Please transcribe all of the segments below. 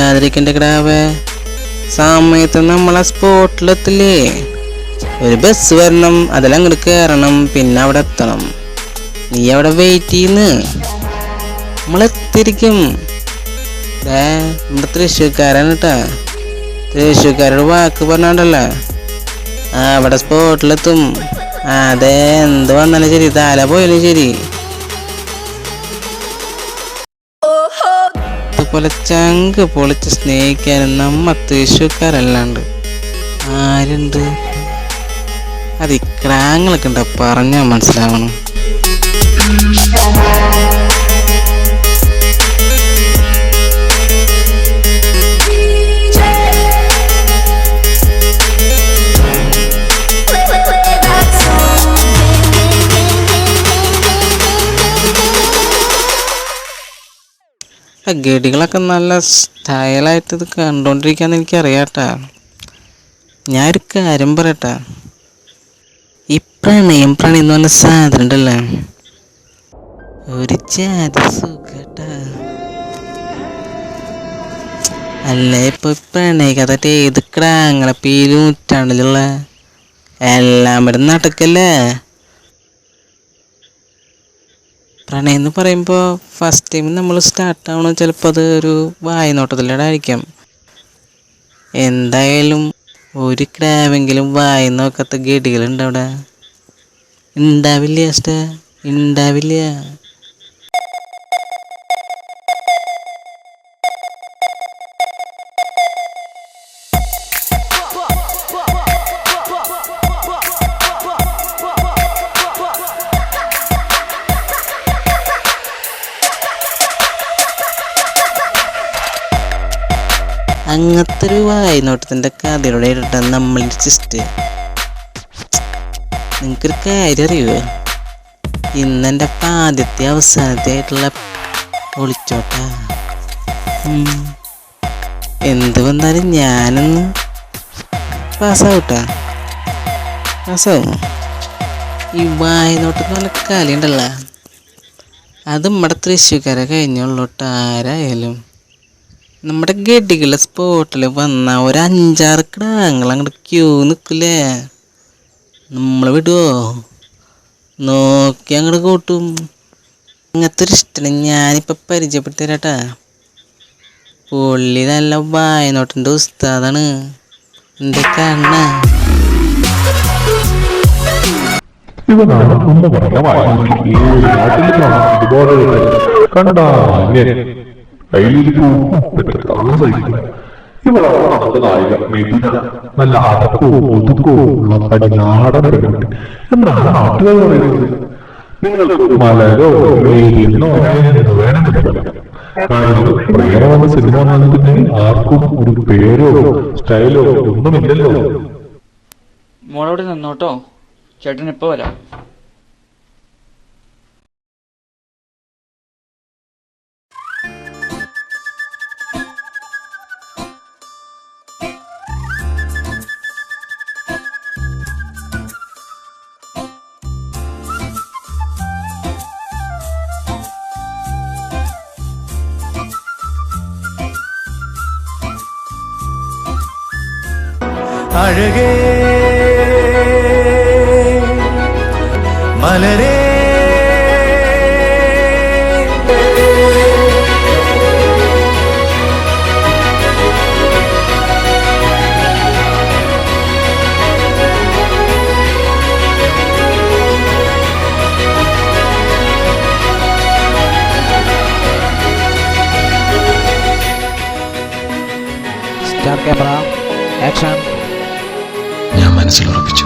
മിണ്ടാതിരിക്കണ്ട കിടാവേ. സമയത്ത് നമ്മളെ സ്പോട്ടിലെത്തില്ലേ? ഒരു ബസ് വരണം, അതിലങ്ങോട്ട് കയറണം, പിന്നെ അവിടെ എത്തണം. നീ അവിടെ വെയിറ്റ് ചെയ്യുന്നു, നമ്മളെത്തിരിക്കും. നമ്മുടെ തൃശ്ശൂർക്കാരാണ് കേട്ടാ. തൃശ്ശൂർക്കാരോട് വാക്ക് പറഞ്ഞാണ്ടല്ലോ അവിടെ സ്പോട്ടിലെത്തും. അതെ, എന്ത് വന്നാലും ശരി, തല പോയാലും ശരി. ഇതുപോലെ ചങ്ക് പൊളിച്ച് സ്നേഹിക്കാനും നമ്മ തൃശ്ശൂർക്കാരല്ലാണ്ട് ആരുണ്ട്? അത് ഇക്രാങ്ങളൊക്കെ ഉണ്ട പറഞ്ഞാൽ മനസ്സിലാവണം. ഗഡികളൊക്കെ നല്ല സ്റ്റൈലായിട്ട് ഇത് കണ്ടോണ്ടിരിക്കാന്ന് എനിക്കറിയാട്ടാ. ഞാനൊരു കാര്യം പറയട്ടാ, ഈ പ്രണയം എന്ന് പറഞ്ഞ സാധനം ഉണ്ടല്ലേ, ഒരു ജാതി സുഖട്ടാ. അല്ല ഇപ്പൊ പ്രണയിക്കാത്ത ഏത് ക്രാങ്ങളെ നൂറ്റാണ്ടിലുള്ള എല്ലാവരും നടക്കല്ലേ. പ്രണയം എന്ന് പറയുമ്പോൾ ഫസ്റ്റ് ടൈം നമ്മൾ സ്റ്റാർട്ടാവണം ചിലപ്പോൾ അത് ഒരു വായനോട്ടത്തിലൂടെ ആയിരിക്കാം. എന്തായാലും ഒരു ക്രാവെങ്കിലും വായി നോക്കാത്ത ഗഡികളുണ്ട് അവിടെ. ഉണ്ടാവില്ല അഷ്ട, ഉണ്ടാവില്ല. അങ്ങനത്തെ ഒരു വായനോട്ടത്തിൻ്റെ കഥയിലൂടെ ഇട്ടാൽ നമ്മളുടെ സിസ്റ്റ്. നിങ്ങൾക്കൊരു കാര്യം അറിയുമോ? ഇന്നെൻ്റെ ആദ്യത്തെ അവസാനത്തെ ആയിട്ടുള്ള ഒളിച്ചോട്ട. എന്ത് വന്നാലും ഞാനൊന്ന് പാസ്സാവട്ടാ, പാസ്സാവും. ഈ വായനോട്ടത്തിന് നല്ല കളിയുണ്ടല്ലോ, അത് നമ്മുടെ തൃശ്ശൂർക്കാരെ കഴിഞ്ഞുള്ളൂട്ട്. ആരായാലും നമ്മുടെ ഗഡികളുടെ സ്പോട്ടിൽ വന്ന ഒരു 5-6 കിടാങ്ങൾ അങ്ങോട്ട് ക്യൂ നിൽക്കില്ലേ, നമ്മൾ വിടുവോ? നോക്കി അങ്ങോട്ട് കൂട്ടും. അങ്ങനത്തെ ഒരു ഇഷ്ടമാണ് ഞാനിപ്പോൾ പരിചയപ്പെട്ടു തരാട്ടാ. പുള്ളി നല്ല വായനോട്ടൻ്റെ ഉസ്താദാണ്. എൻ്റെ കണ്ണ നല്ല അടക്കോ ഒതുക്കോ ഉള്ള പടിനാടൻ പെൺകുട്ടി എന്നാണ് നാട്ടുകാർ പറയുന്നത്. നിങ്ങൾക്ക് മലരോ വേദിയെന്നോ വേണമെന്നില്ല. കാരണം പ്രിയമെന്ന സിനിമ വന്നതിന് ആർക്കും ഒരു പേരോ സ്റ്റൈലോ ഒന്നുമില്ലല്ലോ. മോളോട് നിന്നോട്ടോ, ചേട്ടൻ ഇപ്പൊ വരാം. അഴകേ മലരേ സ്റ്റാർ ക്യാമറ ആക്ഷൻ. ഞാൻ മനസ്സിലുറപ്പിച്ചു,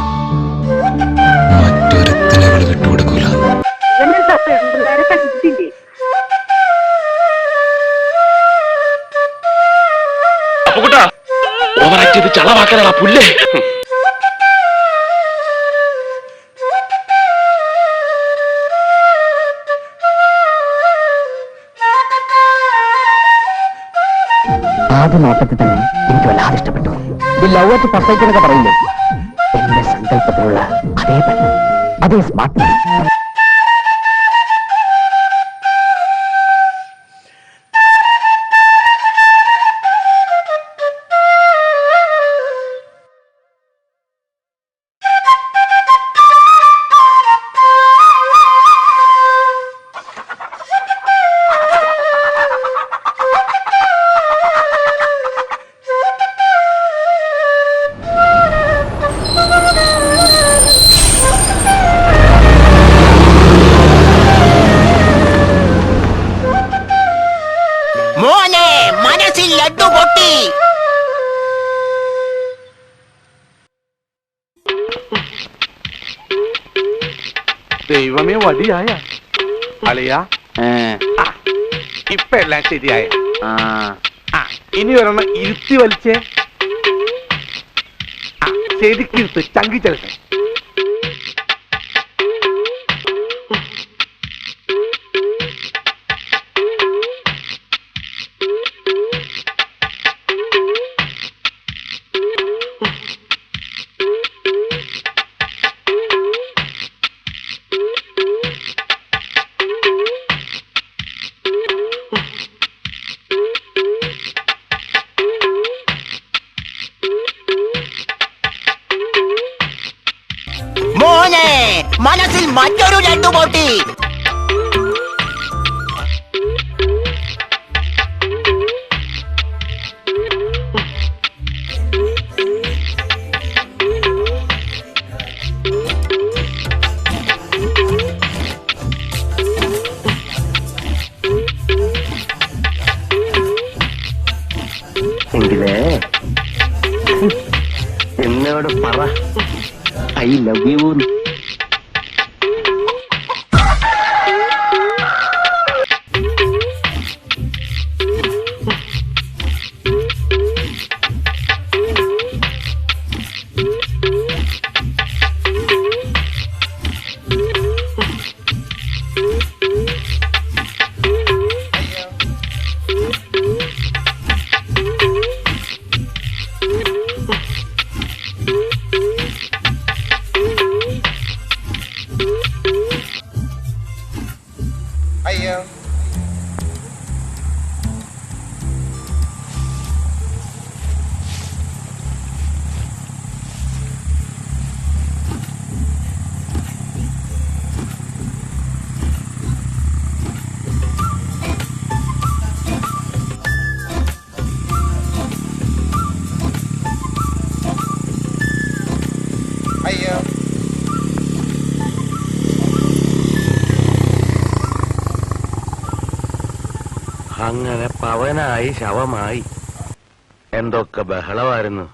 മറ്റൊരുത്തനെ അവള് വിട്ടുകൊടുക്കൂല. ചളവാക്കാനാ പുല്ലേ. ആദ്യ നോട്ടത്തിൽ തന്നെ എനിക്ക് വല്ലാതെ ഇഷ്ടപ്പെട്ടു. ഈ ലവ് അറ്റ് ഫസ്റ്റ് എന്നൊക്കെ പറയില്ലേ, എന്റെ സങ്കല്പത്തിലുള്ള അതേ പെണ്ണ്, അതേ സ്മാർട്ട്. ദൈവമേ വടിയായ അളിയ ഇപ്പൊ എല്ലാം ശരിയായ ഇനി ഒരെണ്ണം ഇരുത്തി വലിച്ചേ ശരിക്കിരുത്ത് ചങ്കിച്ചെടുത്തേ മോനെ മനസ്സിൽ മറ്റൊരു രണ്ടു പൊട്ടി. എങ്കിലേ എന്നോട് പറ ഐ ലവ് യു. അയ്യോ അയ്യോ അങ്ങനെ പവനായി ശവമായി. എന്തൊക്കെ ബഹളമായിരുന്നു.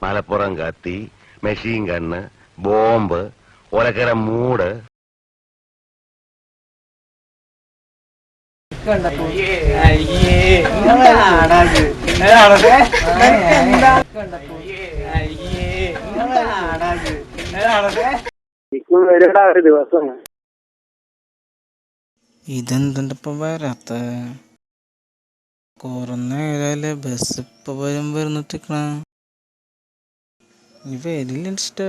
മലപ്പുറം കത്തി, മെഷീൻ ഗണ്ണ്, ബോംബ്, ഒലക്കര മൂട്. ഇതെന്തുണ്ടപ്പോ വരാത്ത കുറഞ്ഞ ബസ് ഇപ്പൊ വരുന്നിട്ടിക്കണ നീ വരില്ല ഇഷ്ട.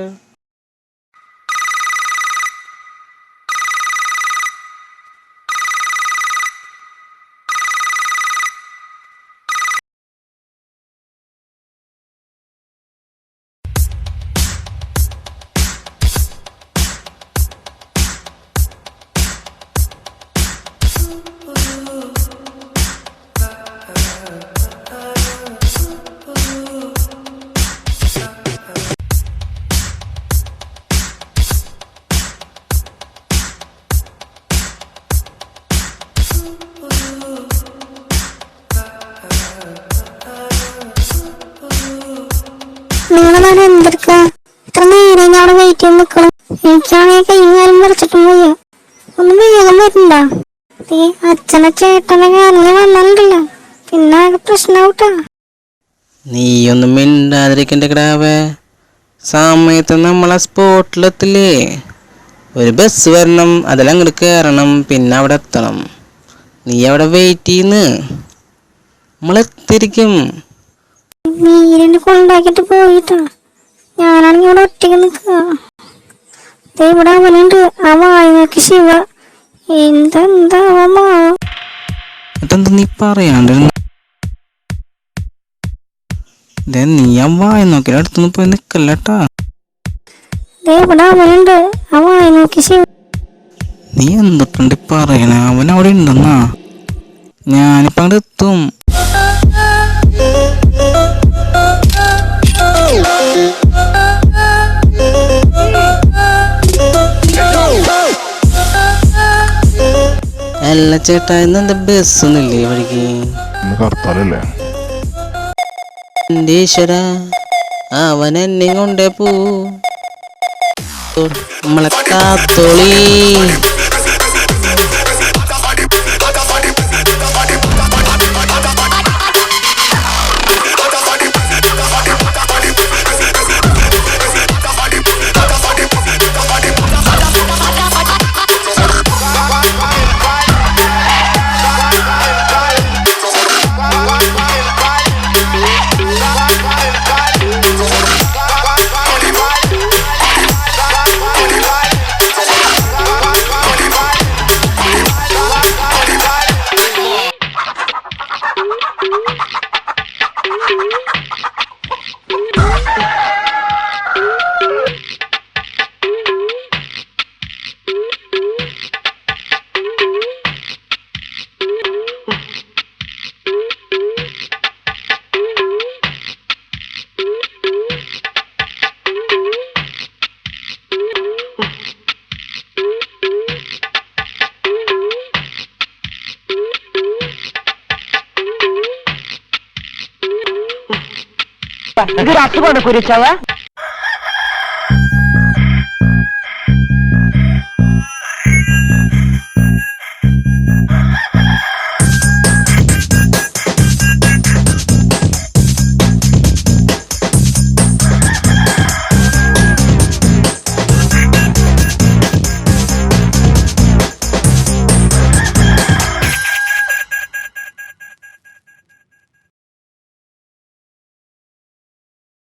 നിങ്ങളവിടെ എന്തെടുക്ക? ഇത്ര നേരം അവിടെ വെയിറ്റ് ചെയ്ത് നിക്കണം. എനിക്കാണെങ്കിൽ കൈയും കാലം വരച്ചിട്ടും പോയ ഒന്ന് വേഗം വരണ്ട. അച്ഛനെ ചേട്ടനെ കാലിന് വന്നിട്ടുണ്ടല്ലോ, പിന്നെ ആകെ പ്രശ്നാവൂട്ടാ. നീയൊന്നും മിണ്ടാതിരിക്കണ്ട കിടാവേ. സമയത്ത് നമ്മളെ സ്പോട്ടിലെത്തില്ലേ. ഒരു ബസ് വരണം, അതിലങ്ങോട്ട് കയറണം, പിന്നെ അവിടെ എത്തണം. നീ അവിടെ വെയിറ്റ് ചെയ്യുന്നു, നമ്മളെത്തിരിക്കും. നീരെന്നെ കൊണ്ടാക്കിട്ട് പോയിട്ടാ. ഞാനാണെങ്കിൽ ഇവിടെ ഒറ്റയ്ക്ക് നിൽക്കുക. ഇവിടെ അവനുണ്ട്, ആ വായനക്ക് ശിവ. എന്താ ഇതെന്താ നീ പറയാണ്ടിരുന്നു? നീ ആ വായ നോക്കി അടുത്തൊന്നും പോയി നിക്കല്ലട്ടാ. ഇവിടെ അവനുണ്ട്, ആ വായനക്ക് ശിവ. നീ എന്തൊക്കെണ്ട് പറയണ? അവൻ അവിടെ ഉണ്ടെന്നാ. ഞാനിപ്പോ അവിടെ എത്തും. അല്ല ചേട്ടാ, ഇന്നെന്താ ബസ്സൊന്നുമില്ലേ വഴിക്ക്? ഹർത്താലല്ലേ? എന്റെ ഈശ്വര, അവൻ എന്നെ കൊണ്ടേ പോ. നമ്മളെ കാത്തോളി. ഇതൊരു അസുഖമാണ് കുരിശായ.